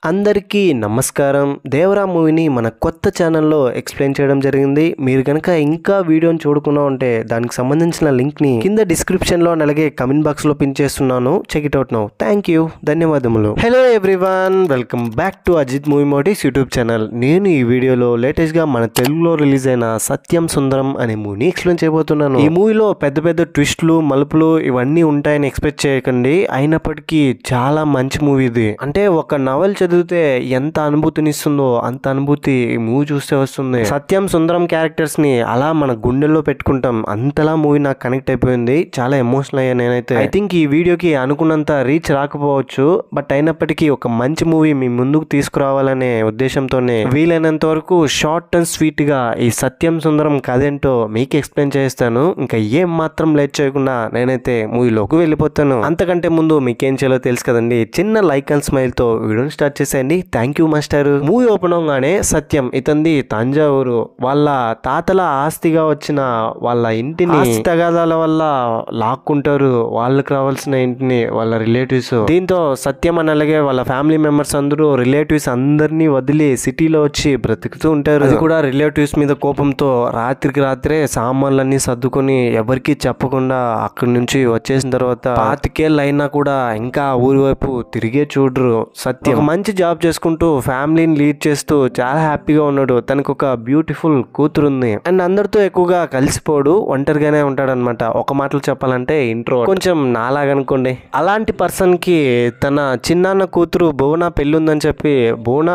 అందరికీ నమస్కారం. దేవరా మూవీని మన కొత్త ఛానల్లో ఎక్స్ప్లెయిన్ చేయడం జరిగింది. మీరు కనుక ఇంకా వీడియోని చూడకుండా ఉంటే దానికి సంబంధించిన లింక్ని కింద డిస్క్రిప్షన్లో అలాగే కమెంట్ బాక్స్లో పిన్ చేస్తున్నాను. Check it out now. Thank you, ధన్యవాదములు. Hello everyone, welcome back to Ajith movie motives YouTube channel. నేను ఈ వీడియోలో లేటెస్ట్గా మన తెలుగులో రిలీజ్ అయిన సత్యం సుందరం అనే మూవీని ఎక్స్ప్లెయిన్ చేయబోతున్నాను. ఈ మూవీలో పెద్ద పెద్ద ట్విస్టులు మలుపులు ఇవన్నీ ఉంటాయని ఎక్స్పెక్ట్ చేయకండి. అయినప్పటికీ చాలా మంచి మూవీ ఇది. అంటే ఒక నవల్ చదివితే ఎంత అనుభూతినిస్తుందో అంత అనుభూతి ఈ మూవీ చూస్తే వస్తుంది. సత్యం సుందరం క్యారెక్టర్స్ ని అలా మన గుండెల్లో పెట్టుకుంటాం. అంతలా మూవీ నాకు కనెక్ట్ అయిపోయింది. చాలా ఎమోషనల్ అయ్యా నేనైతే. ఐ థింక్ ఈ వీడియోకి అనుకున్నంత రీచ్ రాకపోవచ్చు, బట్ అయినప్పటికీ ఒక మంచి మూవీ మీ ముందుకు తీసుకురావాలనే ఉద్దేశంతోనే వీలైనంత వరకు షార్ట్ అండ్ స్వీట్ గా ఈ సత్యం సుందరం కథ ఏంటో మీకు ఎక్స్ప్లెయిన్ చేస్తాను. ఇంకా ఏం మాత్రం లేట్ చేయకుండా నేనైతే మూవీలోకి వెళ్ళిపోతాను. అంతకంటే ముందు మీకేం చేయాలో తెలుసు కదండి. చిన్న లైక్ అండ్ స్మైల్ తో వీడియోని స్టార్ట్ చేసేయండి. Thank you master. Movie open అవగానే సత్యం ఇతంది తంజావూరు వాళ్ళ తాతల ఆస్తిగా వచ్చిన వాళ్ళ ఇంటిని తగాదాల వల్ల లాక్కుంటారు. వాళ్ళకి రావాల్సిన ఇంటిని వాళ్ళ రిలేటివ్స్. దీంతో సత్యం అని అలాగే వాళ్ళ ఫ్యామిలీ మెంబర్స్ అందరూ రిలేటివ్స్ అందరినీ వదిలి సిటీలో వచ్చి బ్రతుకుతూ ఉంటారు. అది కూడా రిలేటివ్స్ మీద కోపంతో రాత్రికి రాత్రే సామాన్లన్నీ సర్దుకొని ఎవరికి చెప్పకుండా అక్కడి నుంచి వచ్చేసిన తర్వాత 25 ఏళ్ళు అయినా కూడా ఇంకా ఊరి వైపు తిరిగే చూడరు. సత్యం మంచి జాబ్ చేసుకుంటూ ఫ్యామిలీని లీడ్ చేస్తూ చాలా హ్యాపీగా ఉన్నాడు. తనకు ఒక బ్యూటిఫుల్ కూతురు ఉంది. అండ్ అందరితో ఎక్కువగా కలిసిపోడు, ఒంటరిగానే ఉంటాడు అనమాట. ఒక మాటలు చెప్పాలంటే ఇంట్రో. కొంచెం నాలాగనుకోండి. అలాంటి పర్సన్ కి తన చిన్నాన్న కూతురు భువన పెళ్ళి ఉందని చెప్పి భువన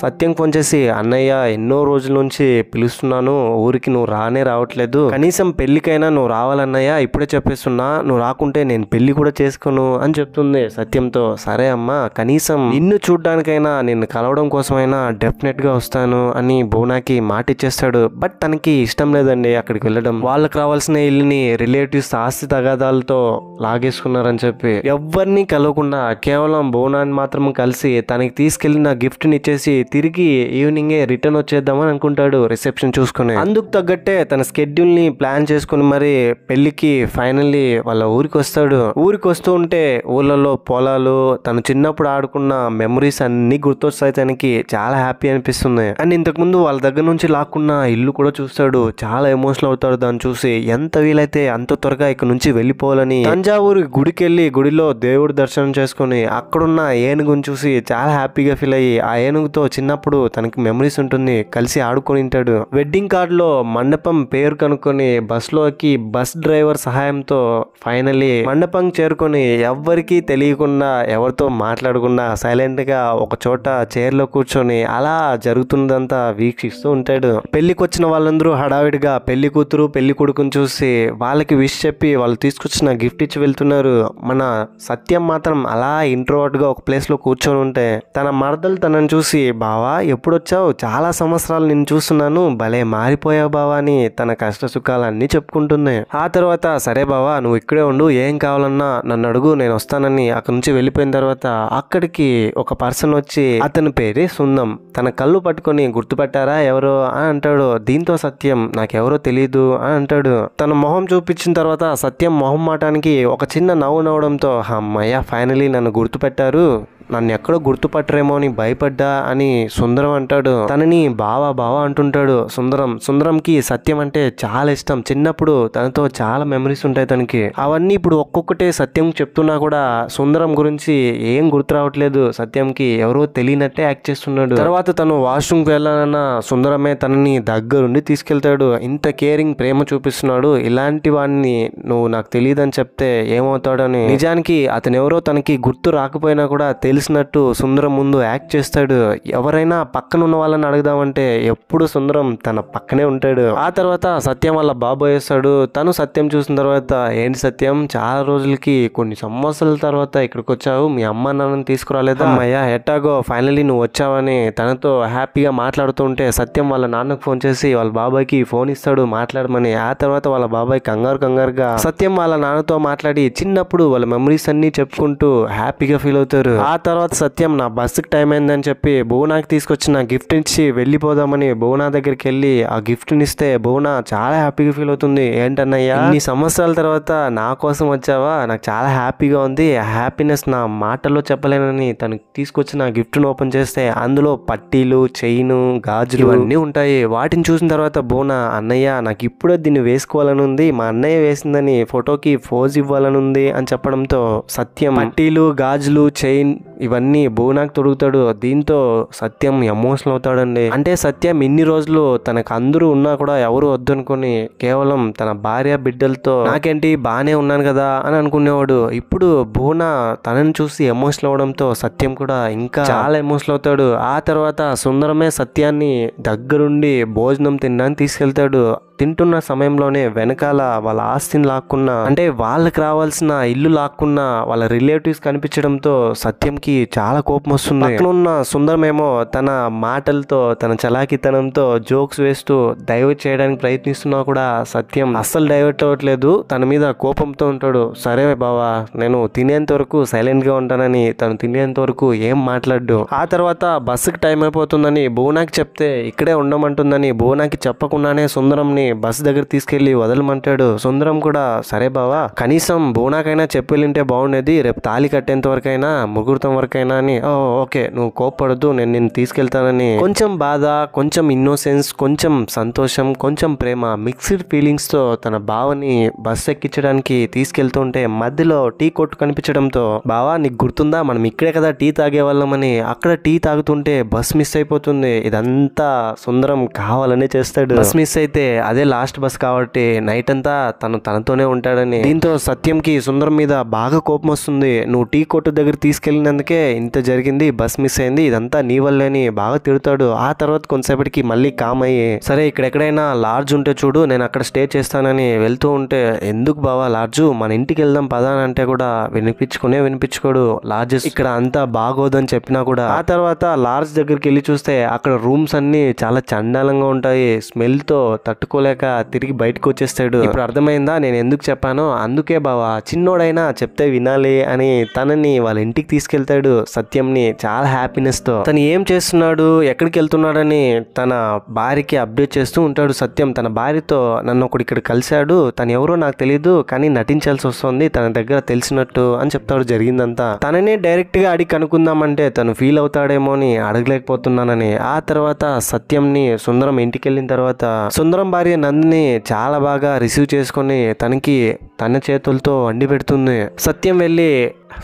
సత్యం ఫోన్ చేసి, అన్నయ్య ఎన్నో రోజుల నుంచి పిలుస్తున్నాను, ఊరికి నువ్వు రావట్లేదు, కనీసం పెళ్లికైనా నువ్వు రావాలన్నయ్య, ఇప్పుడే చెప్పేస్తున్నా, నువ్వు రాకుంటే నేను పెళ్లి కూడా చేసుకోను అని చెప్తుంది సత్యంతో. సరే అమ్మా, కనీసం నిన్ను చూడ్డానికైనా నిన్ను కలవడం కోసమైనా డెఫినెట్ గా వస్తాను అని భువనకి మాట ఇచ్చేస్తాడు. బట్ తనకి ఇష్టం లేదండి అక్కడికి వెళ్ళడం. వాళ్ళకి రావాల్సిన ఇల్లుని రిలేటివ్స్ ఆస్తి తగాదాలతో లాగేసుకున్నారని చెప్పి ఎవరిని కలవకుండా కేవలం భువనాన్ని మాత్రం కలిసి తనకి తీసుకెళ్లిన గిఫ్ట్ ని ఇచ్చేసి తిరిగి ఈవినింగే రిటర్న్ వచ్చేద్దామని అనుకుంటాడు రిసెప్షన్ చూసుకుని. అందుకు తగ్గట్టే తన స్కెడ్యూల్ ని ప్లాన్ చేసుకుని మరి పెళ్లికి ఫైనల్లీ వాళ్ళ ఊరికి వస్తాడు. ఊరికి వస్తూ ఉంటే ఊళ్ళలో పొలాలు, తను చిన్నప్పుడు ఆడుకున్న మెమరీస్ అన్ని గుర్తొస్తాయి. తనకి చాలా హ్యాపీ అనిపిస్తుంది. అండ్ ఇంతకు ముందు వాళ్ళ దగ్గర నుంచి లాక్కున్న ఇల్లు కూడా చూస్తాడు. చాలా ఎమోషనల్ అవుతాడు దాన్ని చూసి. ఎంత వీలైతే అంత త్వరగా ఇక్కడ నుంచి వెళ్ళిపోవాలని తంజావూరు గుడికి వెళ్ళి గుడిలో దేవుడి దర్శనం చేసుకుని అక్కడున్న ఏనుగుని చూసి చాలా హ్యాపీగా ఫీల్ అయ్యి ఆ ఏనుగుతో చిన్నప్పుడు తనకి మెమరీస్ ఉంటుంది, కలిసి ఆడుకొని ఉంటాడు. వెడ్డింగ్ కార్డ్ లో మండపం పేరు కనుక్కొని బస్లోకి బస్ డ్రైవర్ సహాయంతో ఫైనల్లీ మండపం చేరుకొని ఎవ్వరికి తెలియకుండా ఎవరితో మాట్లాడకుండా సైలెంట్ గా ఒక చోట చైర్ లో కూర్చొని అలా జరుగుతున్నదంతా వీక్షిస్తూ ఉంటాడు. పెళ్లికి వచ్చిన వాళ్ళందరూ హడావిడిగా పెళ్లి కూతురు పెళ్లి కొడుకుని చూసి వాళ్ళకి విష్ చెప్పి వాళ్ళు తీసుకొచ్చిన గిఫ్ట్ ఇచ్చి వెళ్తున్నారు. మన సత్యం మాత్రం అలా ఇంట్రోవర్ట్ గా ఒక ప్లేస్ లో కూర్చొని ఉంటే తన మరదలు తనని చూసి, బావా ఎప్పుడొచ్చావు, చాలా సంవత్సరాలు నిన్ను చూస్తున్నాను, భలే మారిపోయావు బావా అని తన కష్ట సుఖాలన్నీ చెప్పుకుంటుంది. ఆ తర్వాత సరే బావా నువ్వు ఇక్కడే ఉండు, ఏం కావాలన్నా నన్ను అడుగు, నేను వస్తానని అక్కడి నుంచి వెళ్ళిపోయిన తర్వాత అక్కడికి ఒక పర్సన్ వచ్చి అతని పేరే సుందం. తన కళ్ళు పట్టుకొని గుర్తుపట్టారా ఎవరో అని అంటాడు. దీంతో సత్యం నాకెవరో తెలియదు అని అంటాడు. తన మొహం చూపించిన తర్వాత సత్యం మొహం మాటానికి ఒక చిన్న నవ్వు నవ్వడంతో అమ్మయ్య ఫైనలీ నన్ను గుర్తుపెట్టారు, నన్ను ఎక్కడో గుర్తుపట్టరేమో అని భయపడ్డా అని సుందరం అంటాడు. తనని బావా బావా అంటుంటాడు సుందరం. సుందరంకి సత్యం అంటే చాలా ఇష్టం. చిన్నప్పుడు తనతో చాలా మెమరీస్ ఉంటాయి తనకి. అవన్నీ ఇప్పుడు ఒక్కొక్కటే సత్యం చెప్తున్నా కూడా సుందరం గురించి ఏం గుర్తు రావట్లేదు సత్యంకి. ఎవరో తెలియనట్టే యాక్ట్ చేస్తున్నాడు. తర్వాత తను వాష్రూమ్కి వెళ్ళాలన్నా సుందరమే తనని దగ్గరుండి తీసుకెళ్తాడు. ఇంత కేరింగ్ ప్రేమ చూపిస్తున్నాడు. ఇలాంటి వాడిని నువ్వు నాకు తెలియదని చెప్తే ఏమవుతాడని. నిజానికి అతను ఎవరో తనకి గుర్తు రాకపోయినా కూడా తెలిసినట్టు సుందరం ముందు యాక్ట్ చేస్తాడు. ఎవరైనా పక్కన ఉన్న వాళ్ళని అడుగుదామంటే ఎప్పుడు సుందరం తన పక్కనే ఉంటాడు. ఆ తర్వాత సత్యం వాళ్ళ బాబాయ్ వస్తాడు. తను సత్యం చూసిన తర్వాత, ఏంటి సత్యం చాలా రోజులకి కొన్ని సంవత్సరాల తర్వాత ఇక్కడికి వచ్చావు, మీ అమ్మ నాన్నని తీసుకురాలేదా? అమ్మయ్య ఎట్టాగో ఫైనల్లీ నువ్వు వచ్చావని తనతో హ్యాపీగా మాట్లాడుతూ ఉంటే సత్యం వాళ్ళ నాన్నకు ఫోన్ చేసి వాళ్ళ బాబాయ్కి ఫోన్ ఇస్తాడు మాట్లాడమని. ఆ తర్వాత వాళ్ళ బాబాయ్ కంగారుగా సత్యం వాళ్ళ నాన్నతో మాట్లాడి చిన్నప్పుడు వాళ్ళ మెమరీస్ అన్ని చెప్పుకుంటూ హ్యాపీగా ఫీల్ అవుతారు. ఆ తర్వాత సత్యం నా బస్సుకి టైం అయిందని చెప్పి భువనాకి తీసుకొచ్చిన గిఫ్ట్ ఇచ్చి వెళ్ళిపోదామని భువన దగ్గరికి వెళ్ళి ఆ గిఫ్ట్ని ఇస్తే భువన చాలా హ్యాపీగా ఫీల్ అవుతుంది. ఏంటన్నయ్యా ఇన్ని సంవత్సరాల తర్వాత నా కోసం వచ్చావా, నాకు చాలా హ్యాపీగా ఉంది, ఆ హ్యాపీనెస్ నా మాటల్లో చెప్పలేనని తనకి తీసుకొచ్చిన గిఫ్ట్ను ఓపెన్ చేస్తే అందులో పట్టీలు, చైను, గాజులు ఇవన్నీ ఉంటాయి. వాటిని చూసిన తర్వాత భువన అన్నయ్య నాకు ఇప్పుడే దీన్ని వేసుకోవాలని ఉంది, మా అన్నయ్య వేసిందని ఫోటోకి పోజ్ ఇవ్వాలని ఉంది అని చెప్పడంతో సత్యం పట్టీలు, గాజులు, చైన్ ఇవన్నీ భువనకు తొడుగుతాడు. దీంతో సత్యం ఎమోషనల్ అవుతాడండి. అంటే సత్యం ఇన్ని రోజులు తనకు అందరూ ఉన్నా కూడా ఎవరు వద్దనుకొని కేవలం తన భార్య బిడ్డలతో నాకేంటి బాగానే ఉన్నాను కదా అని అనుకునేవాడు. ఇప్పుడు భువన తనని చూసి ఎమోషనల్ అవడంతో సత్యం కూడా ఇంకా చాలా ఎమోషనల్ అవుతాడు. ఆ తర్వాత సుందరమే సత్యాన్ని దగ్గరుండి భోజనం తినడానికి తీసుకెళ్తాడు. తింటున్న సమయంలోనే వెనకాల వాళ్ళ ఆస్తిని లాక్కున్న, అంటే వాళ్ళకి రావాల్సిన ఇల్లు లాక్కున్న వాళ్ళ రిలేటివ్స్ కనిపించడంతో సత్యంకి చాలా కోపం వస్తుంది. పక్కన ఉన్న సుందరమేమో తన మాటలతో తన చలాకితనంతో జోక్స్ వేస్తూ డైవర్ట్ చేయడానికి ప్రయత్నిస్తున్నా కూడా సత్యం అస్సలు డైవర్ట్ అవ్వట్లేదు. తన మీద కోపంతో ఉంటాడు. సరే బావా నేను తినేంత వరకు సైలెంట్ గా ఉంటానని తను తినేంత వరకు ఏం మాట్లాడు. ఆ తర్వాత బస్సుకి టైం అయిపోతుందని భువనాకి చెప్తే ఇక్కడే ఉండమంటుందని భువనాకి చెప్పకుండానే సుందరంని బస్సు దగ్గర తీసుకెళ్లి వదలమంటాడు. సుందరం కూడా సరే బావా కనీసం భువనాకైనా చెప్పి వెళ్ళింటే బాగుండేది, రేపు తాళి కట్టేంత వరకైనా ముహూర్తం వరకైనా అని. ఓకే నువ్వు కోప్పడద్దు, నేను నిన్ను తీసుకెళ్తానని కొంచెం బాధ, కొంచెం ఇన్నోసెన్స్, కొంచెం సంతోషం, కొంచెం ప్రేమ మిక్స్డ్ ఫీలింగ్స్ తో తన బావని బస్సు ఎక్కించడానికి తీసుకెళ్తుంటే మధ్యలో టీ కొట్టు కనిపించడంతో బావా నీకు గుర్తుందా మనం ఇక్కడే కదా టీ తాగేవాళ్ళమని, అక్కడ టీ తాగుతుంటే బస్ మిస్ అయిపోతుంది. ఇదంతా సుందరం కావాలనే చేస్తాడు. బస్ మిస్ అయితే అదే లాస్ట్ బస్ కాబట్టి నైట్ అంతా తనతోనే ఉంటాడని. దీంతో సత్యంకి సుందరం మీద బాగా కోపం వస్తుంది. నువ్వు టీ కొట్టు దగ్గర తీసుకెళ్ళినందుకే ఇంత జరిగింది, బస్ మిస్ అయింది, ఇదంతా నీ వల్లే అని బాగా తిడతాడు. ఆ తర్వాత కొంతసేపటికి మళ్ళీ కామ్ అయ్యి సరే ఇక్కడెక్కడైనా లాడ్జ్ ఉంటే చూడు నేను అక్కడ స్టే చేస్తానని వెళ్తూ ఉంటే ఎందుకు బావా లాడ్జు మన ఇంటికి వెళ్దాం పదా అని అంటే కూడా వినిపించుకోడు. లాడ్జెస్ ఇక్కడ అంతా బాగోదని చెప్పినా కూడా ఆ తర్వాత లాడ్జ్ దగ్గరికి వెళ్ళి చూస్తే అక్కడ రూమ్స్ అన్ని చాలా చండాలంగా ఉంటాయి. స్మెల్ తో తట్టుకోలేక తిరిగి బయటకు వచ్చేస్తాడు. ఇప్పుడు అర్థమైందా నేను ఎందుకు చెప్పానో, అందుకే బావా చిన్నోడైనా చెప్తే వినాలి అని తనని వాళ్ళ ఇంటికి తీసుకెళ్తాడు సత్యంని చాలా హ్యాపీనెస్ తో. తను ఏం చేస్తున్నాడు, ఎక్కడికి వెళ్తున్నాడని తన భార్యకి అప్డేట్ చేస్తూ ఉంటాడు సత్యం. తన భార్యతో నన్ను ఒకడు ఇక్కడ కలిశాడు, తను ఎవరో నాకు తెలియదు కానీ నటించాల్సి వస్తుంది తన దగ్గర తెలిసినట్టు అని చెప్తాడు జరిగిందంతా. తననే డైరెక్ట్ గా అడిగి కనుక్కుందామంటే తను ఫీల్ అవుతాడేమో అని అడగలేకపోతున్నానని. ఆ తర్వాత సత్యంని సుందరం ఇంటికి వెళ్ళిన తర్వాత సుందరం భార్య నందిని చాలా బాగా రిసీవ్ చేసుకొని తనకి తన చేతులతో వండి పెడుతుంది. సత్యం వెళ్ళి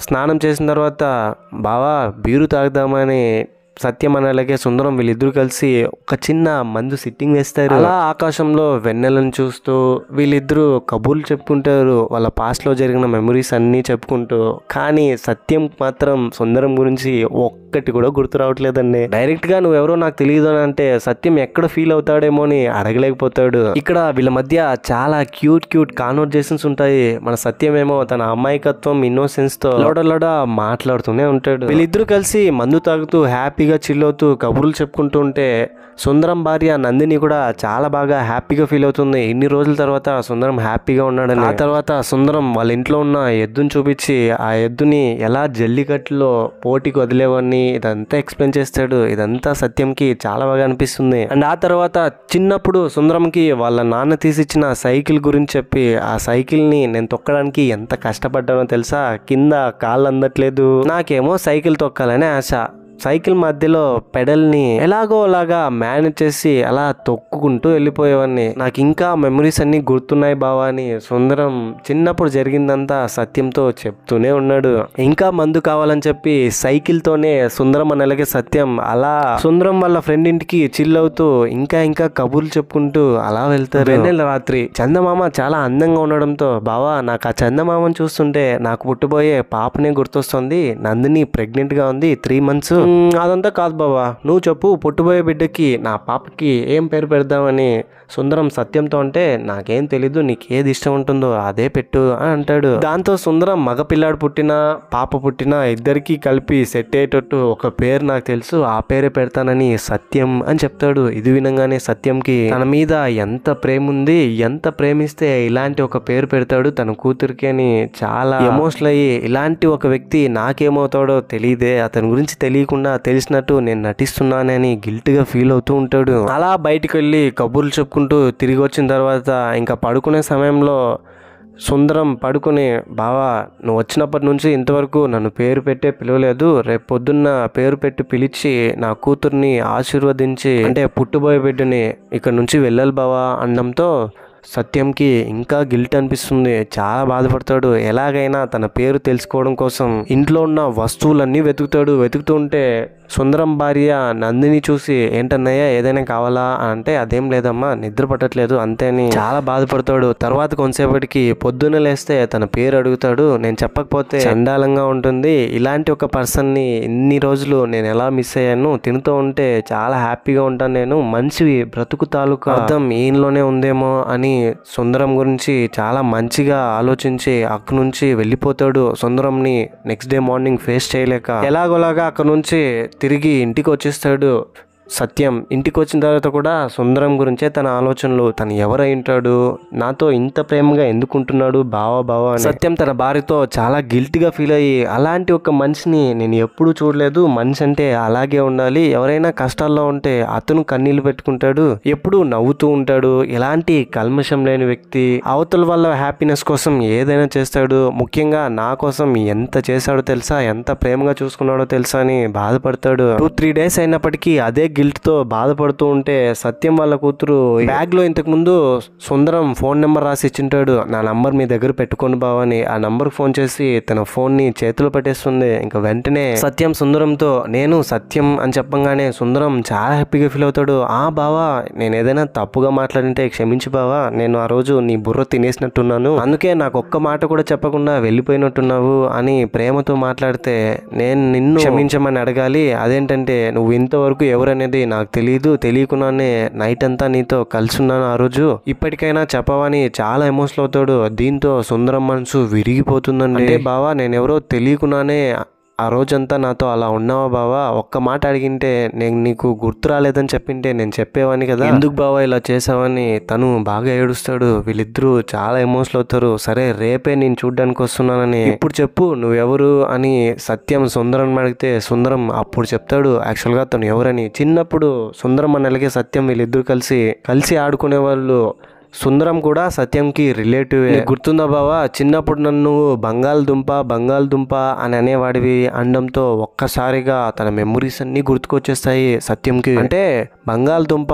స్నానం చేసిన తర్వాత బావా బీరు తాగుదామని సత్యం అలాగే సుందరం వీళ్ళిద్దరూ కలిసి ఒక చిన్న మందు సిట్టింగ్ వేస్తారు. అలా ఆకాశంలో వెన్నెలను చూస్తూ వీళ్ళిద్దరూ కబుర్లు చెప్పుకుంటారు, వాళ్ళ పాస్ట్ లో జరిగిన మెమరీస్ అన్నీ చెప్పుకుంటూ. కానీ సత్యం మాత్రం సుందరం గురించి ఒక్కటి కూడా గుర్తు రావట్లేదండి. డైరెక్ట్ గా నువ్వెవరో నాకు తెలియదు అని అంటే సత్యం ఎక్కడ ఫీల్ అవుతాడేమో అని అడగలేకపోతాడు. ఇక్కడ వీళ్ళ మధ్య చాలా క్యూట్ కాన్వర్జేషన్స్ ఉంటాయి. మన సత్యం ఏమో తన అమాయకత్వం ఇన్నోసెన్స్ తో లోడ మాట్లాడుతూనే ఉంటాడు. వీళ్ళిద్దరూ కలిసి మందు తాగుతూ హ్యాపీగా చిల్ అవుతూ కబుర్లు చెప్పుకుంటూ ఉంటే సుందరం భార్య నందిని కూడా చాలా బాగా హ్యాపీగా ఫీల్ అవుతుంది. ఇన్ని రోజుల తర్వాత సుందరం హ్యాపీగా ఉన్నాడని. ఆ తర్వాత సుందరం వాళ్ళ ఇంట్లో ఉన్న ఎద్దుని చూపించి ఆ ఎద్దుని ఎలా జల్లికట్టులో పోటీకి వదిలేవని ఇదంతా ఎక్స్ప్లెయిన్ చేస్తాడు. ఇదంతా సత్యంకి చాలా బాగా అనిపిస్తుంది. అండ్ ఆ తర్వాత చిన్నప్పుడు సుందరంకి వాళ్ళ నాన్న తీసిచ్చిన సైకిల్ గురించి చెప్పి ఆ సైకిల్ ని నేను తొక్కడానికి ఎంత కష్టపడ్డానో తెలుసా, కింద కాళ్ళు అందట్లేదు, నాకేమో సైకిల్ తొక్కాలనే ఆశ. సైకిల్ మధ్యలో పెడల్ని ఎలాగో అలాగా మేనేజ్ చేసి అలా తొక్కుకుంటూ వెళ్ళిపోయేవాడిని. నాకు ఇంకా మెమరీస్ అన్ని గుర్తున్నాయి బావా అని సుందరం చిన్నప్పుడు జరిగిందంతా సత్యంతో చెప్తూనే ఉన్నాడు. ఇంకా మందు కావాలని చెప్పి సైకిల్ తోనే సుందరం అలాగే సత్యం అలా సుందరం వాళ్ళ ఫ్రెండ్ ఇంటికి చిల్ అవుతూ ఇంకా కబుర్లు చెప్పుకుంటూ అలా వెళ్తారు. వెన్నెల రాత్రి చందమామ చాలా అందంగా ఉండడంతో బావా నాకు ఆ చందమామని చూస్తుంటే నాకు పుట్టబోయే పాపనే గుర్తొస్తుంది, నందిని ప్రెగ్నెంట్ గా ఉంది 3 months. అదంతా కాదు బావా, నువ్వు చెప్పు పుట్టబోయే బిడ్డకి నా పాపకి ఏం పేరు పెడదామని సుందరం సత్యంతో అంటే నాకేం తెలీదు, నీకు ఏది ఇష్టం ఉంటుందో అదే పెట్టు అని అంటాడు. దాంతో సుందరం మగపిల్లాడు పుట్టినా పాప పుట్టినా ఇద్దరికి కలిపి సెట్ అయ్యేటట్టు ఒక పేరు నాకు తెలుసు, ఆ పేరే పెడతానని సత్యం అని చెప్తాడు. ఇది వినంగానే సత్యంకి తన మీద ఎంత ప్రేమ ఉంది, ఎంత ప్రేమిస్తే ఇలాంటి ఒక పేరు పెడతాడు తన కూతురికి అని చాలా ఎమోషనల్ అయ్యి, ఇలాంటి ఒక వ్యక్తి నాకేమవుతాడో తెలియదే, అతని గురించి తెలియకుండా తెలిసినట్టు నేను నటిస్తున్నానని గిల్ట్ గా ఫీల్ అవుతూ ఉంటాడు. అలా బయటికి వెళ్ళి కబుర్లు చెప్పుకుంటూ తిరిగి వచ్చిన తర్వాత ఇంకా పడుకునే సమయంలో సుందరం పడుకుని, బావా నువ్వు వచ్చినప్పటి నుంచి ఇంతవరకు నన్ను పేరు పెట్టే పిలవలేదు, రేపు పొద్దున్న పేరు పెట్టి పిలిచి నా కూతుర్ని ఆశీర్వదించి అంటే పుట్టుబోయే బిడ్డని ఇక్కడ నుంచి వెళ్ళాలి బావా అనడంతో సత్యంకి ఇంకా గిల్ట్ అనిపిస్తుంది. చాలా బాధపడతాడు. ఎలాగైనా తన పేరు తెలుసుకోవడం కోసం ఇంట్లో ఉన్న వస్తువులన్నీ వెతుకుతాడు. వెతుకుతూ ఉంటే సుందరం భార్య నందిని చూసి, ఏంటన్నయ్య ఏదైనా కావాలా అంటే, అదేం లేదమ్మా నిద్ర పట్టట్లేదు అంతే అని చాలా బాధపడతాడు. తర్వాత కొంతసేపటికి పొద్దున్న లేస్తే తన పేరు అడుగుతాడు. నేను చెప్పకపోతే చండాలంగా ఉంటుంది, ఇలాంటి ఒక పర్సన్ని ఇన్ని రోజులు నేను ఎలా మిస్ అయ్యాను, తినుతూ ఉంటే చాలా హ్యాపీగా ఉంటాను, నేను మంచి బ్రతుకు తాలూకు అర్థం ఈయనలోనే ఉందేమో అని సుందరం గురించి చాలా మంచిగా ఆలోచించి అక్కడి నుంచి వెళ్ళిపోతాడు. సుందరంని నెక్స్ట్ డే మార్నింగ్ ఫేస్ చేయలేక ఎలాగోలాగా అక్కడ నుంచి తిరిగి ఇంటికి వచ్చేస్తాడు. సత్యం ఇంటికి వచ్చిన తర్వాత కూడా సుందరం గురించే తన ఆలోచనలు, తను ఎవరై ఉంటాడు, నాతో ఇంత ప్రేమగా ఎందుకుంటున్నాడు బావా అని. సత్యం తన భార్యతో చాలా గిల్ట్గా ఫీల్ అయ్యి, అలాంటి ఒక మనిషిని నేను ఎప్పుడూ చూడలేదు, మనిషి అంటే అలాగే ఉండాలి, ఎవరైనా కష్టాల్లో ఉంటే అతను కన్నీళ్లు పెట్టుకుంటాడు, ఎప్పుడు నవ్వుతూ ఉంటాడు, ఎలాంటి కల్మషం లేని వ్యక్తి, అవతల వాళ్ళ హ్యాపీనెస్ కోసం ఏదైనా చేస్తాడు, ముఖ్యంగా నా కోసం ఎంత చేశాడో తెలుసా, ఎంత ప్రేమగా చూసుకున్నాడో తెలుసా అని బాధపడతాడు. 2-3 డేస్ అయినప్పటికీ అదే గిల్ట్ తో బాధపడుతూ ఉంటే సత్యం వాళ్ళ కూతురు బ్యాగ్ లో ఇంతకు ముందు సుందరం ఫోన్ నెంబర్ రాసి ఇచ్చింటాడు, నా నంబర్ మీ దగ్గర పెట్టుకోండి బావా అని. ఆ నంబర్ ఫోన్ చేసి తన ఫోన్ ని చేతిలో పెట్టేస్తుంది. ఇంకా వెంటనే సత్యం సుందరంతో నేను సత్యం అని చెప్పంగానే సుందరం చాలా హ్యాపీగా ఫీల్ అవుతాడు. ఆ బావా నేను ఏదైనా తప్పుగా మాట్లాడింటే క్షమించి బావా, నేను ఆ రోజు నీ బుర్ర తినేసినట్టున్నాను, అందుకే నాకు ఒక్క మాట కూడా చెప్పకుండా వెళ్ళిపోయినట్టున్నావు అని ప్రేమతో మాట్లాడితే, నేను నిన్ను క్షమించమని అడగాలి, అదేంటంటే నువ్వు ఇంతవరకు ఎవరనేది నాకు తెలియదు, తెలియకుండానే నైట్ అంతా నీతో కలిసి ఉన్నాను ఆ రోజు, ఇప్పటికైనా చెప్పవని చాలా ఎమోషనల్ అవుతాడు. దీంతో సుందరం మనసు విరిగిపోతుందండి. అంటే బావా నేను ఎవరో తెలియకుండానే ఆ రోజంతా నాతో అలా ఉన్నావా బావా, ఒక్క మాట అడిగింటే నేను నీకు గుర్తు రాలేదని చెప్పింటే నేను చెప్పేవాని కదా, ఎందుకు బావా ఇలా చేసావని తను బాగా ఏడుస్తాడు. వీళ్ళిద్దరూ చాలా ఎమోషనల్ అవుతారు. సరే రేపే నేను చూడ్డానికి వస్తున్నానని, ఇప్పుడు చెప్పు నువ్వెవరు అని సత్యం సుందరం అడిగితే సుందరం అప్పుడు చెప్తాడు యాక్చువల్గా తను ఎవరని. చిన్నప్పుడు సుందరం అని అలాగే సత్యం వీళ్ళిద్దరూ కలిసి ఆడుకునే వాళ్ళు. సుందరం కూడా సత్యంకి రిలేటివ్. గుర్తుందా బావా, చిన్నప్పుడు నన్ను బంగాళదుంప అని అనేవాడివి అనడంతో ఒక్కసారిగా తన మెమరీస్ అన్ని గుర్తుకొచ్చేస్తాయి సత్యంకి. అంటే బంగాళదుంప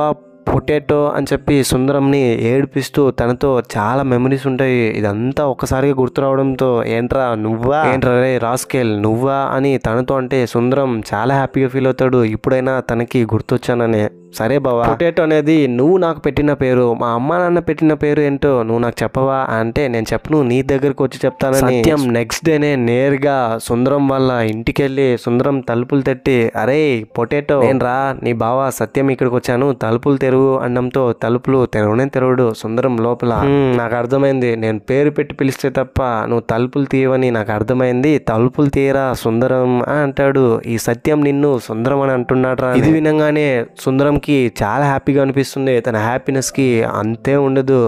పొటాటో అని చెప్పి సుందరంని ఏడిపిస్తూ తనతో చాలా మెమరీస్ ఉంటాయి. ఇదంతా ఒక్కసారిగా గుర్తు రావడంతో ఏంట్రా రే రాస్కేల్ నువ్వా అని తనతో అంటే సుందరం చాలా హ్యాపీగా ఫీల్ అవుతాడు. ఇప్పుడైనా తనకి గుర్తొచ్చాననే. సరే బావా, పొటాటో అనేది నువ్వు నాకు పెట్టిన పేరు, మా అమ్మ నాన్న పెట్టిన పేరు ఏంటో నువ్వు నాకు చెప్పవా అంటే, నేను చెప్పను నీ దగ్గరకు వచ్చి చెప్తానని సత్యం నెక్స్ట్ డేనే నేరుగా సుందరం వాళ్ళ ఇంటికి వెళ్ళి సుందరం తలుపులు తట్టి, అరే పొటాటో నేను రా నీ బావ సత్యం ఇక్కడికి వచ్చాను తలుపులు తెరువు అనడంతో తలుపులు తెరవడు. సుందరం లోపల నాకు అర్థమైంది, నేను పేరు పెట్టి పిలిస్తే తప్ప నువ్వు తలుపులు తీయవని నాకు అర్థమైంది, తలుపులు తీయరా సుందరం అని అంటాడు. ఈ సత్యం నిన్ను సుందరం అని అంటున్నాడు రా. ఇది వినంగానే సుందరం చాలా హ్యాపీగా అనిపిస్తుంది. తన హ్యాపీనెస్ కి అంతే ఉండదు.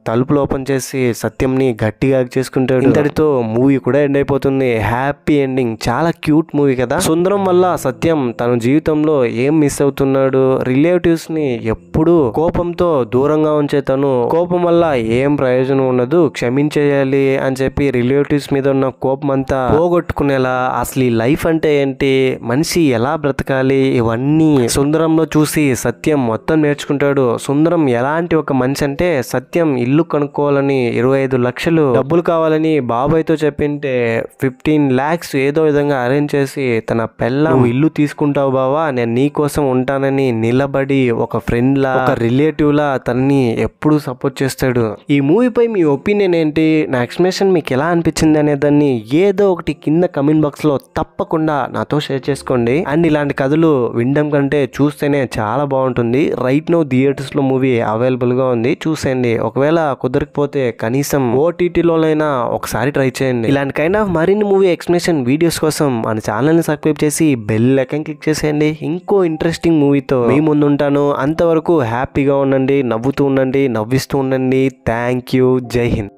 తలుపులు ఓపెన్ చేసి సత్యంని గట్టిగా చేసుకుంటాడు. ఇంతటితో మూవీ కూడా ఎండ్ అయిపోతుంది. హ్యాపీ ఎండింగ్, చాలా క్యూట్ మూవీ కదా. సుందరం వల్ల సత్యం తన జీవితంలో ఏం మిస్ అవుతున్నాడు, రిలేటివ్స్ ని ఎప్పుడు కోపంతో దూరంగా ఉంచే తను కోపం వల్ల ఏం ప్రయోజనం ఉండదు, క్షమించేయాలి అని చెప్పి రిలేటివ్స్ మీద ఉన్న కోపం అంతా పోగొట్టుకునేలా అసలు ఈ లైఫ్ అంటే ఏంటి, మనిషి ఎలా బ్రతకాలి, ఇవన్నీ సుందరంలో చూసి సత్యం మొత్తం నేర్చుకుంటాడు. సుందరం ఎలాంటి ఒక మనిషి అంటే సత్యం ఇల్లు కనుక్కోవాలని 25 లక్షలు డబ్బులు కావాలని బాబాయ్తో చెప్పింటే 15 lakhs ఏదో విధంగా అరేంజ్ చేసి తన పెళ్ళాం ఇల్లు తీసుకుంటావు బావా, నేను నీ కోసం ఉంటానని నిలబడి ఒక ఫ్రెండ్ లా ఒక రిలేటివ్ లా తనని ఎప్పుడు సపోర్ట్ చేస్తాడు. ఈ మూవీపై మీ ఒపీనియన్ ఏంటి, నా ఎక్స్ప్లెనేషన్ మీకు ఎలా అనిపించింది అనే దాన్ని ఏదో ఒకటి కింద కమెంట్ బాక్స్ లో తప్పకుండా నాతో షేర్ చేసుకోండి. అండ్ ఇలాంటి కథలు వినడం కంటే చూస్తేనే చాలా బాగుంటుంది. రైట్ నౌ థియేటర్స్ లో మూవీ అవైలబుల్ గా ఉంది, చూసేయండి. ఒకవేళ కుదరకపోతే కనీసం ఓటీటీలోనైనా ఒకసారి ట్రై చేయండి. ఇలాంటి కైండ్ ఆఫ్ మరిన్ని మూవీ ఎక్స్ప్లెనేషన్ వీడియోస్ కోసం మన ఛానల్ ని సబ్స్క్రైబ్ చేసి బెల్ ఐకాన్ క్లిక్ చేసేయండి. ఇంకో ఇంట్రెస్టింగ్ మూవీతో మీ ముందు ఉంటాను. అంతవరకు హ్యాపీగా ఉండండి, నవ్వుతూ ఉండండి, నవ్విస్తూ ఉండండి. Thank you. జై హింద్.